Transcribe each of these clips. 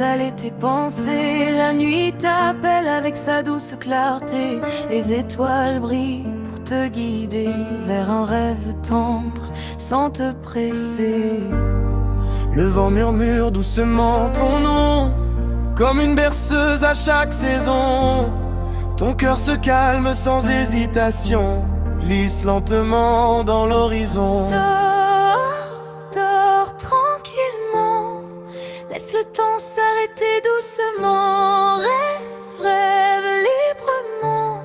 aller tes pensées. La nuit t'appelle avec sa douce clarté. Les étoiles brillent pour te guider vers un rêve tendre sans te presser. Le vent murmure doucement ton nom, comme une berceuse à chaque saison. Ton cœur se calme sans hésitation, glisse lentement dans l'horizon. Dors tranquillement, laisse le temps s'arrêter doucement. Rêve librement,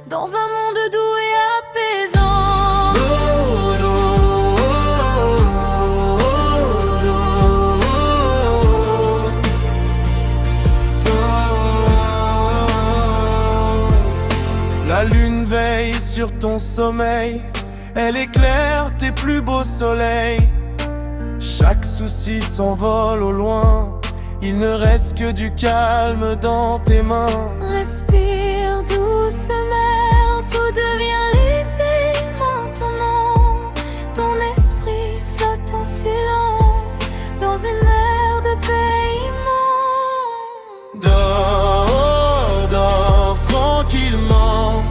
dans un monde doux et apaisant. La lune veille sur ton sommeil, elle éclaire tes plus beaux soleils. Chaque souci s'envole au loin, il ne reste que du calme dans tes mains. Respire doucement, tout devient léger maintenant. Ton esprit flotte en silence dans une mer de paix immense. Dors tranquillement,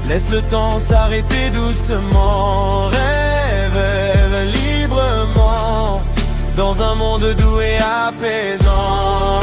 laisse le temps s'arrêter doucement. Rêve librement, dans un monde doux et apaisant.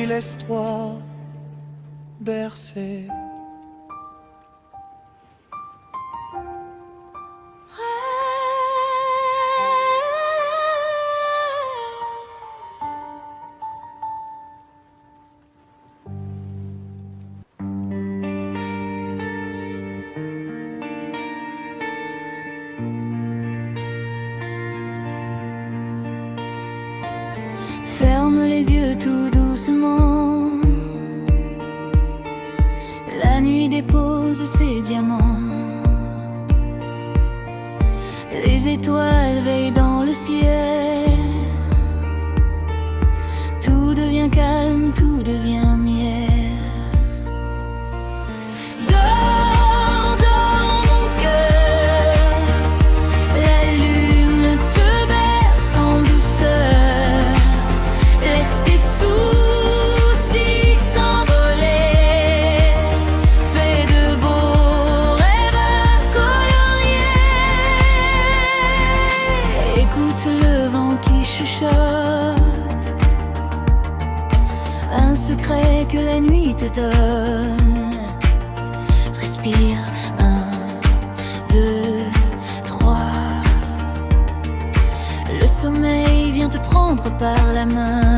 Laisse-toi bercer. Ferme les yeux tout doucement. La nuit dépose ses diamants. Les étoiles veillent dans le ciel. Tout devient calme, tout devient miel. Le vent qui chuchote un secret que la nuit te donne. Respire, 1, 2, 3. Le sommeil vient te prendre par la main.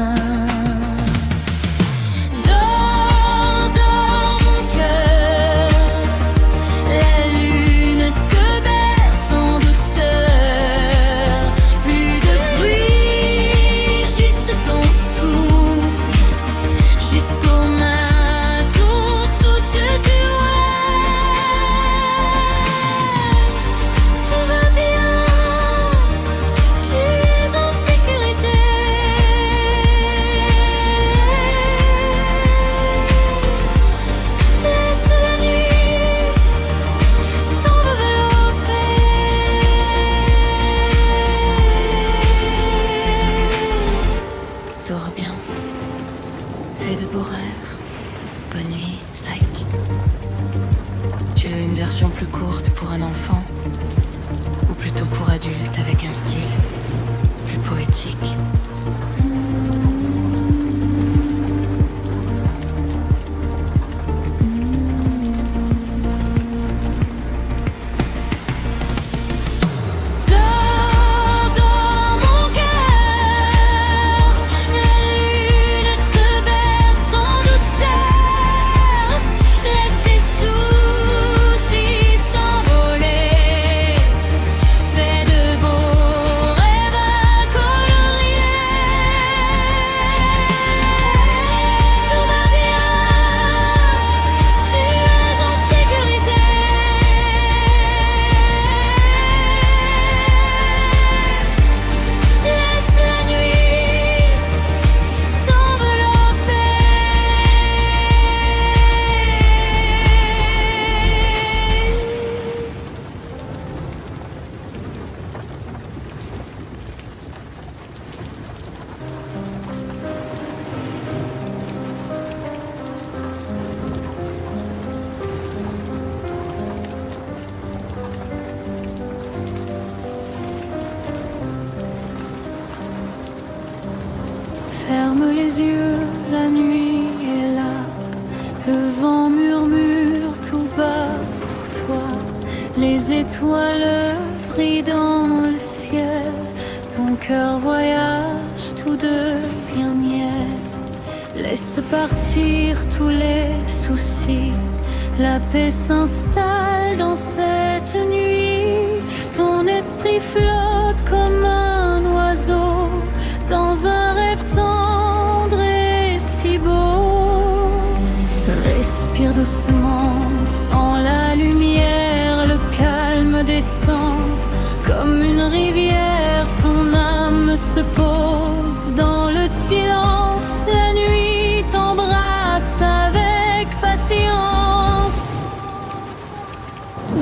les yeux, la nuit est là. Le vent murmure tout bas pour toi. Les étoiles brillent dans le ciel. Ton cœur voyage, tout devient miel. Laisse partir tous les soucis. La paix s'installe dans cette nuit. Ton esprit flotte comme un oiseau dans un rêve tendre et si beau. Respire doucement, sans la lumière, le calme descend comme une rivière. Ton âme se pose dans le silence. La nuit t'embrasse avec patience.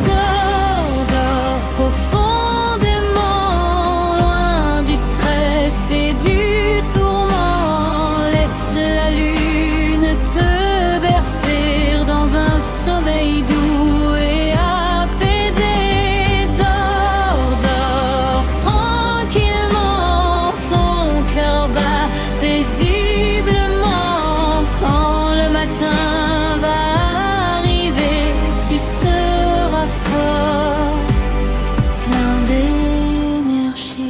Dors, dors profondément, loin du stress et du tourment. Laisse la lune te bercer dans un sommeil doux et apaisé. Dors, dors tranquillement, ton cœur bat paisiblement. Quand le matin va arriver, tu seras fort, plein d'énergie.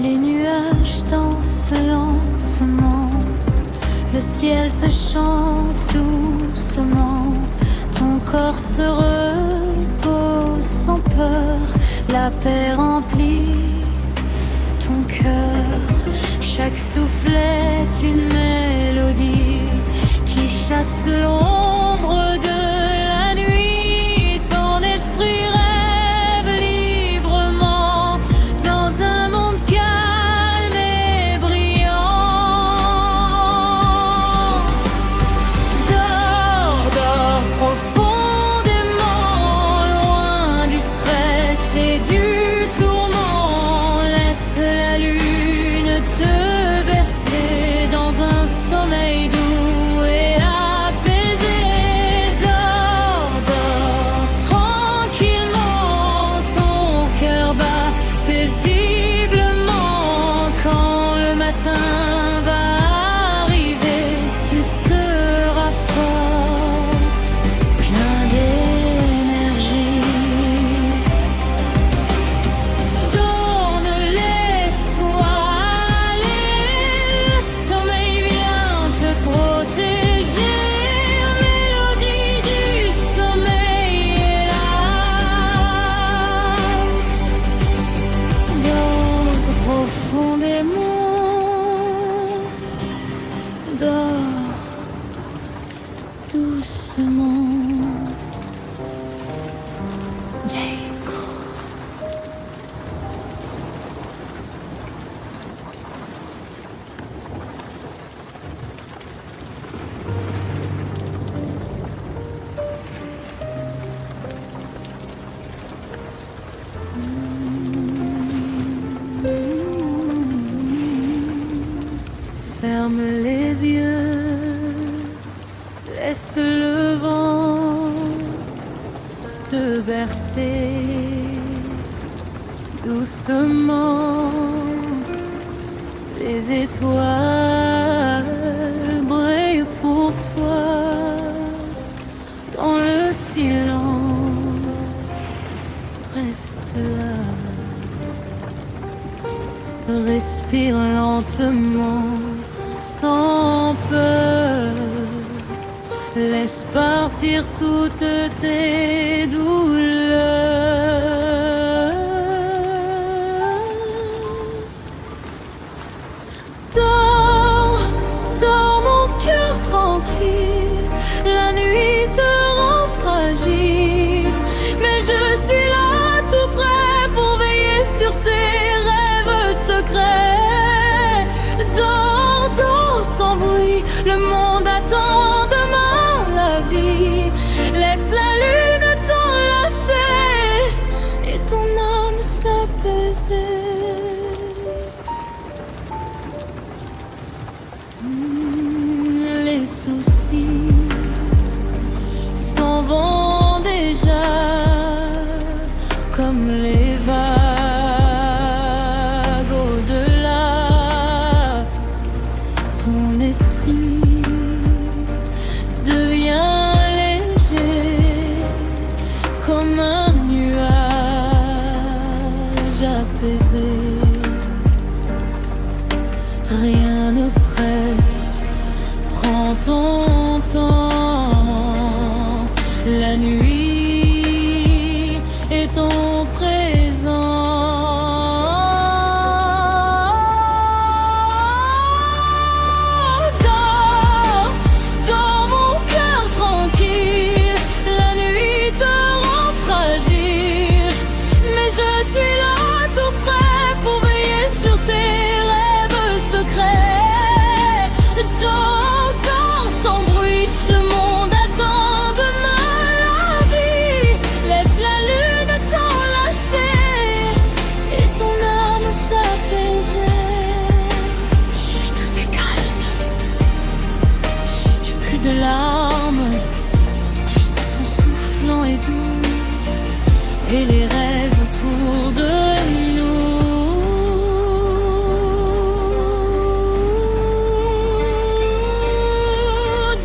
Les nuages dansent lentement, le ciel te chante doucement. Ton corps se repose sans peur, la paix remplit ton cœur. Chaque souffle est une mélodie qui chasse l'ombre de la nuit. Ton esprit rêve librement dans un monde calme et brillant. Dors, dors profondément, loin du stress et du tourment. Laisse la lune te bercer dans un sommeil doux et apaisé. Dors, dors tranquillement, ton cœur bat paisiblement. Quand le matin va arriver, tu seras fort, plein d'énergie. Donne, laisse-toi aller, le sommeil vient te protéger. La mélodie du sommeil est là. Dors profondément, dors doucement. Jacob. Ferme les yeux, laisse le vent te bercer doucement. Les étoiles brillent pour toi dans le silence. Reste là. Respire lentement, sans peur. Laisse partir toutes tes douleurs. Dors, dors mon cœur tranquille. La nuit te rend fragile, mais je suis là tout prêt pour veiller sur tes rêves secrets. Dors, dors sans bruit, le monde attend demain la vie. Laisse la lune t'enlacer et ton âme s'apaiser. Les soucis s'en vont déjà comme les vagues au-delà déjà apaisé. Rien ne presse, prends ton temps. La nuit est ton présent. Dors, dans mon cœur tranquille. La nuit te rend fragile, mais je suis là tout près pour veiller sur tes rêves secrets. Dors encore sans bruit, le monde attend demain la vie. Laisse la lune t'enlacer et ton âme s'apaiser. Chut, tout est calme. Chut, plus de larmes, juste ton souffle lent et doux et les rêves autour de nous.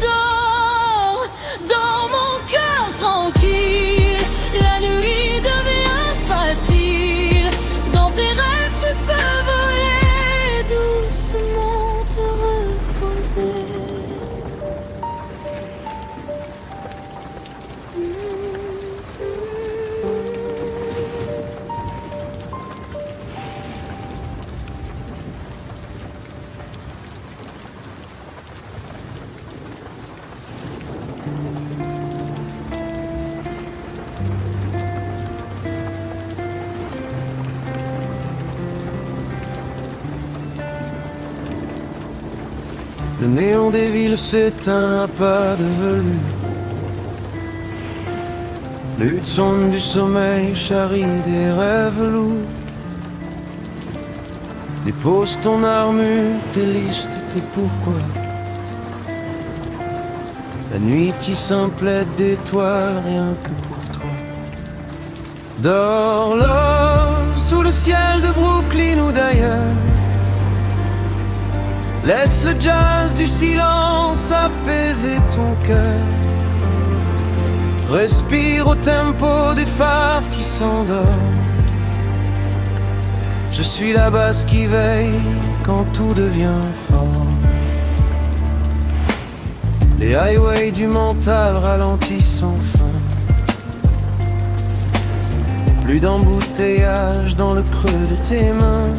Dors, dans mon cœur tranquille. La nuit devient facile. Dans tes rêves tu peux voler, doucement te reposer. Le néon des villes s'éteint à pas de velue. Lutte sonde du sommeil charrie des rêves lourds. Dépose ton armure, tes listes, tes pourquoi. La nuit tisse un plaid d'étoiles rien que pour toi. Dors, love, sous le ciel de Brooklyn ou d'ailleurs. Laisse le jazz du silence apaiser ton cœur. Respire au tempo des phares qui s'endorment. Je suis la basse qui veille quand tout devient fort. Les highways du mental ralentissent sans fin. Plus d'embouteillage dans le creux de tes mains.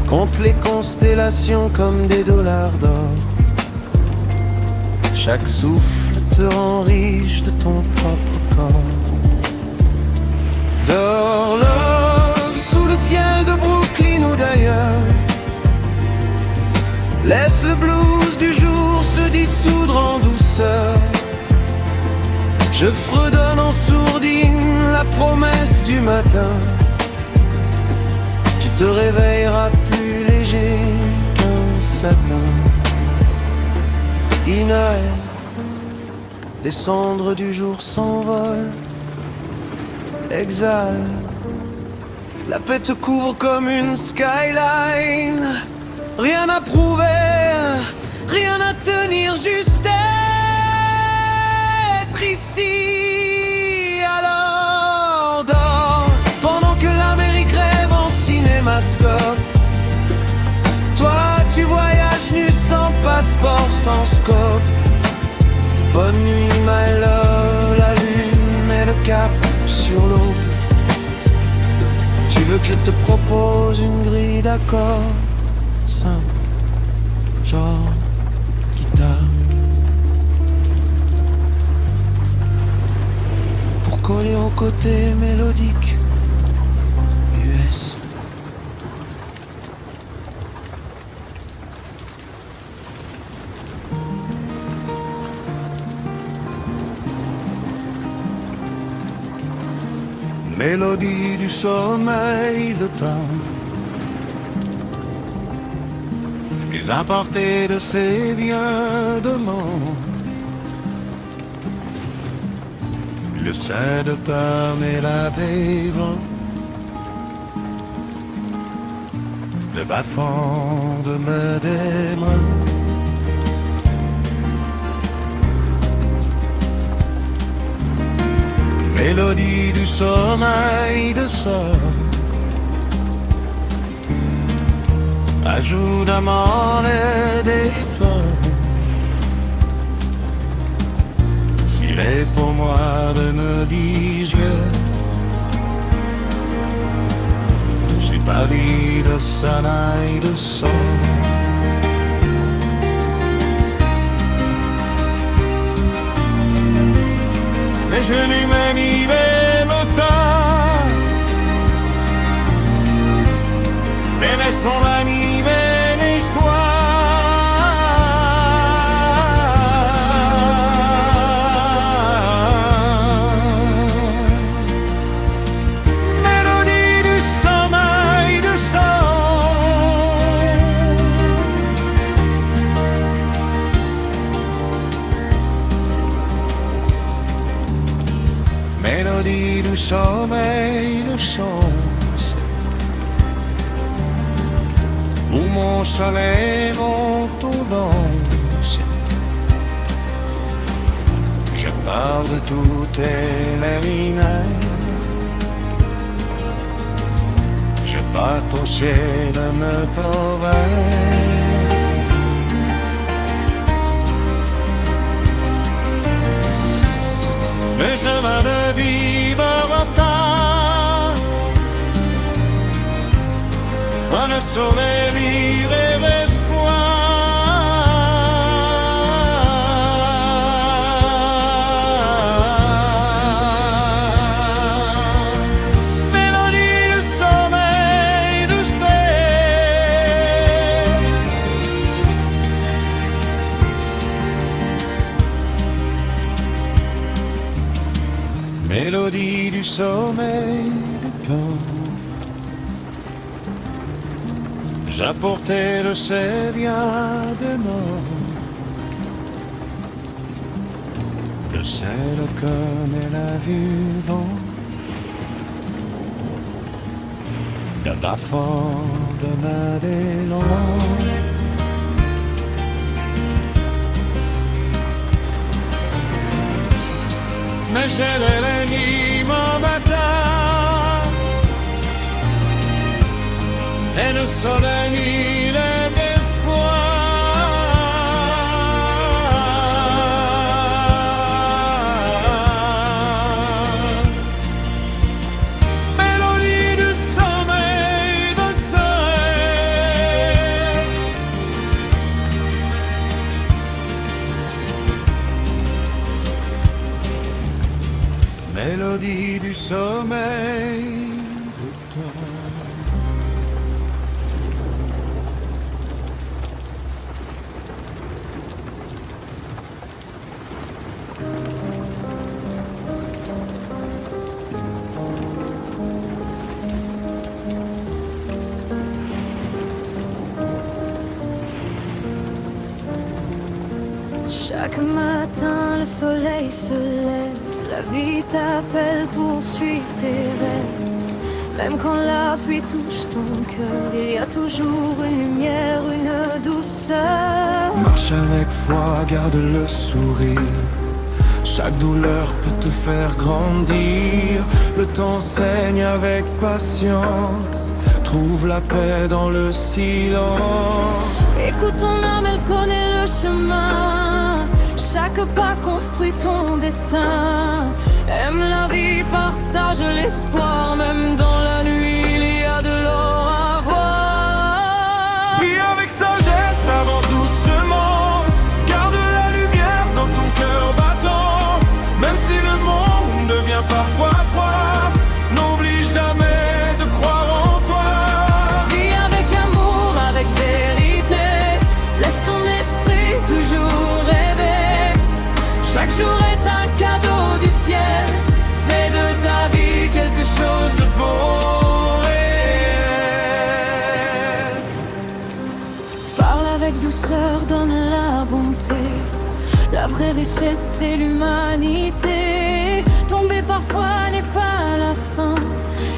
Compte les constellations comme des dollars d'or. Chaque souffle te rend riche de ton propre corps. Dors, love, sous le ciel de Brooklyn ou d'ailleurs. Laisse le blues du jour se dissoudre en douceur. Je fredonne en sourdine la promesse du matin. Tu te réveilleras plus léger qu'un satin. Inhale, les cendres du jour s'envolent. Exhale, la paix te couvre comme une skyline. Rien à prouver, rien à tenir, juste être ici. Alors dors, pendant que l'Amérique rêve en cinémascope. Toi tu voyages nu sans passeport, sans scope. Bonne nuit my love, la lune met le cap sur l'eau. Tu veux que je te propose une grille d'accords simple, genre guitare, pour coller aux côtés mélodiques US. Mélodie du sommeil, le temps, les apartés de ces vieux demandent. Le sein de pain et la vivant, le bas-fond de me des mains. Mélodie du sommeil de sœur, ajout d'amant et des fleurs. S'il est pour moi de me dire je suis Paris de Sanaï de son. Mais je n'ai même le temps, mais son ami l'espoir. Mélodie du sommeil de sang, mélodie du sommeil de chance, où mon soleil monte aux danses. Je parle de toutes les rinailles, je pas tâché de me prouver. Le chemin de vivre on ne saurait vivre l'espoir. Mélodie du sommeil de sel, mélodie du sommeil de corps. J'apportais le Sébia de mort, le sel comme elle a vu vent, de la forme de Madelon. Mais j'ai l'ennemi mon matin, et le soleil il est l'espoir. Mélodie du sommeil de soleil, mélodie du sommeil de toi. Chaque matin le soleil se lève, la vie t'appelle, poursuis tes rêves. Même quand la pluie touche ton cœur, il y a toujours une lumière, une douceur. Marche avec foi, garde le sourire. Chaque douleur peut te faire grandir. Le temps saigne avec patience. Trouve la paix dans le silence. Écoute ton âme, elle connaît le chemin. Chaque pas construit ton destin. Aime la vie, partage l'espoir. Même dans la nuit, il y a de l'or à voir. Vis avec sagesse, avance doucement. Garde la lumière dans ton cœur battant. Même si le monde devient parfois froid, n'oublie jamais de croire en toi. Vis avec amour, avec vérité. Laisse ton esprit toujours rêver. Chaque jour est un cadeau du ciel. Fais de ta vie quelque chose de beau. Parle avec douceur, donne la bonté. La vraie richesse c'est l'humanité. Tomber parfois n'est pas la fin.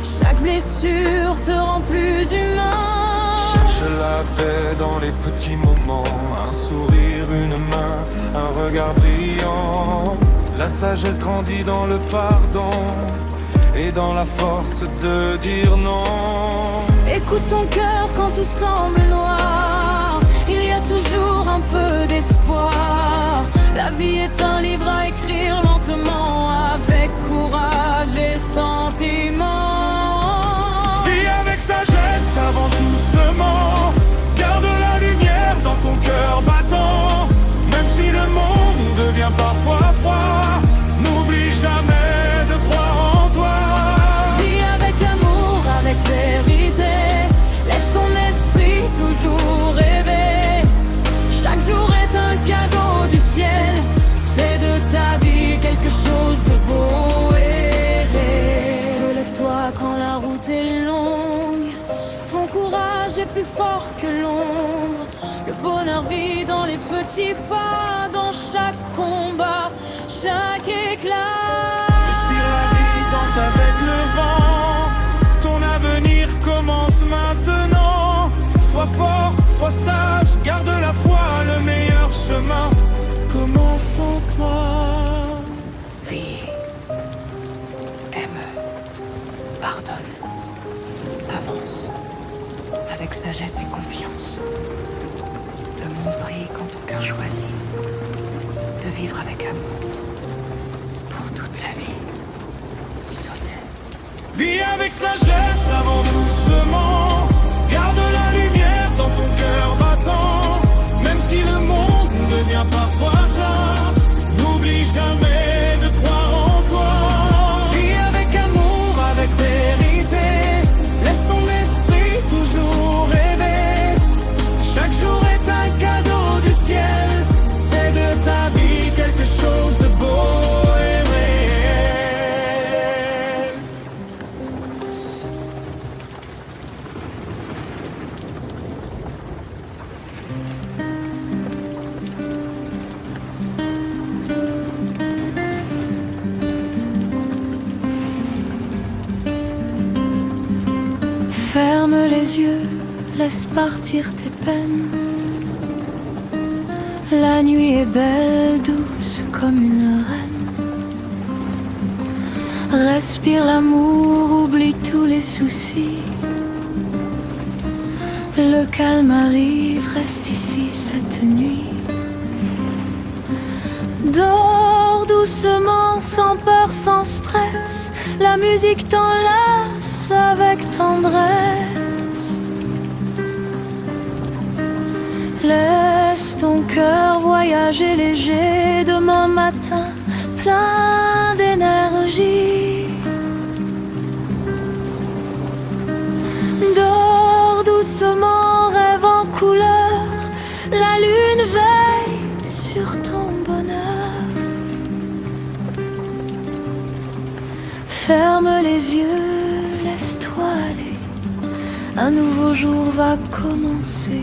Chaque blessure te rend plus humain. Cherche la paix dans les petits moments. Un sourire, une main, un regard brillant. La sagesse grandit dans le pardon et dans la force de dire non. Écoute ton cœur quand tout semble noir, il y a toujours un peu d'espoir. La vie est un livre à écrire lentement, avec courage et sentiment. Vis avec sagesse, avance doucement. Garde la lumière dans ton cœur battant. Même si le monde devient parfois froid, n'oublie jamais de croire en toi. Vis avec amour, avec vérité. Laisse ton esprit toujours rêver. Chaque jour est un cadeau du ciel. Fais de ta vie quelque chose de beau et réel. Relève-toi quand la route est longue. Ton courage est plus fort que l'ombre. Le bonheur vit dans les petits pas, dans chaque combat, chaque éclat. Respire la vie, danse avec le vent. Ton avenir commence maintenant. Sois fort, sois sage, garde la foi, le meilleur chemin commence en toi. Vis, aime, pardonne, avance, avec sagesse et confiance. Le monde brille quand ton cœur choisit de vivre avec amour pour toute la vie. Saute. Vis avec sagesse, avance doucement. Garde la lumière dans ton cœur battant. Même si le monde devient parfois froid, n'oublie jamais de croire en toi. Vis avec amour, avec vérité. Laisse ton esprit toujours rêver. Chaque jour est un cadeau du ciel. Fais de ta vie quelque chose de beau et réel. Ferme les yeux, laisse partir tes peines. La nuit est belle, douce comme une reine. Respire l'amour, oublie tous les soucis. Le calme arrive, reste ici cette nuit. Dors doucement, sans peur, sans stress. La musique t'enlace avec tendresse. Laisse ton cœur voyager léger demain matin, plein d'énergie. Dors doucement, rêve en couleur. La lune veille sur ton bonheur. Ferme les yeux, laisse-toi aller. Un nouveau jour va commencer.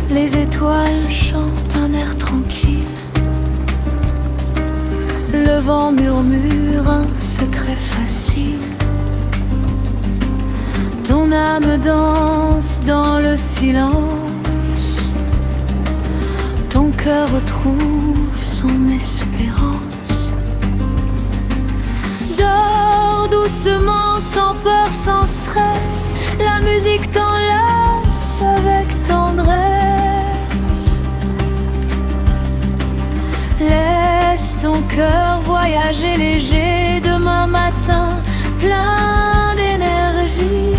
Les étoiles chantent un air tranquille. Le vent murmure un secret facile. Ton âme danse dans le silence. Ton cœur retrouve son espérance. Dors doucement, sans peur, sans stress. La musique t'enlace avec tendresse. Laisse ton cœur voyager léger demain matin, plein d'énergie.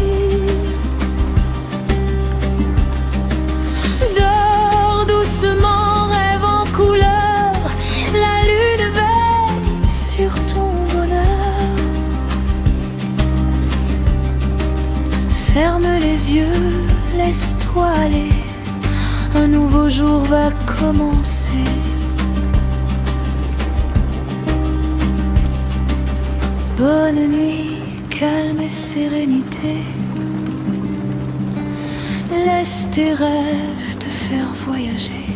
Dors doucement, rêve en couleur. La lune veille sur ton bonheur. Ferme les yeux, laisse-toi aller. Un nouveau jour va commencer. Bonne nuit, calme et sérénité. Laisse tes rêves te faire voyager.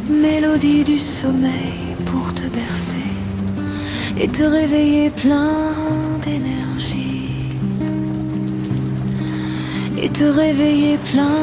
Mélodie du sommeil pour te bercer et te réveiller plein d'énergie. Et te réveiller plein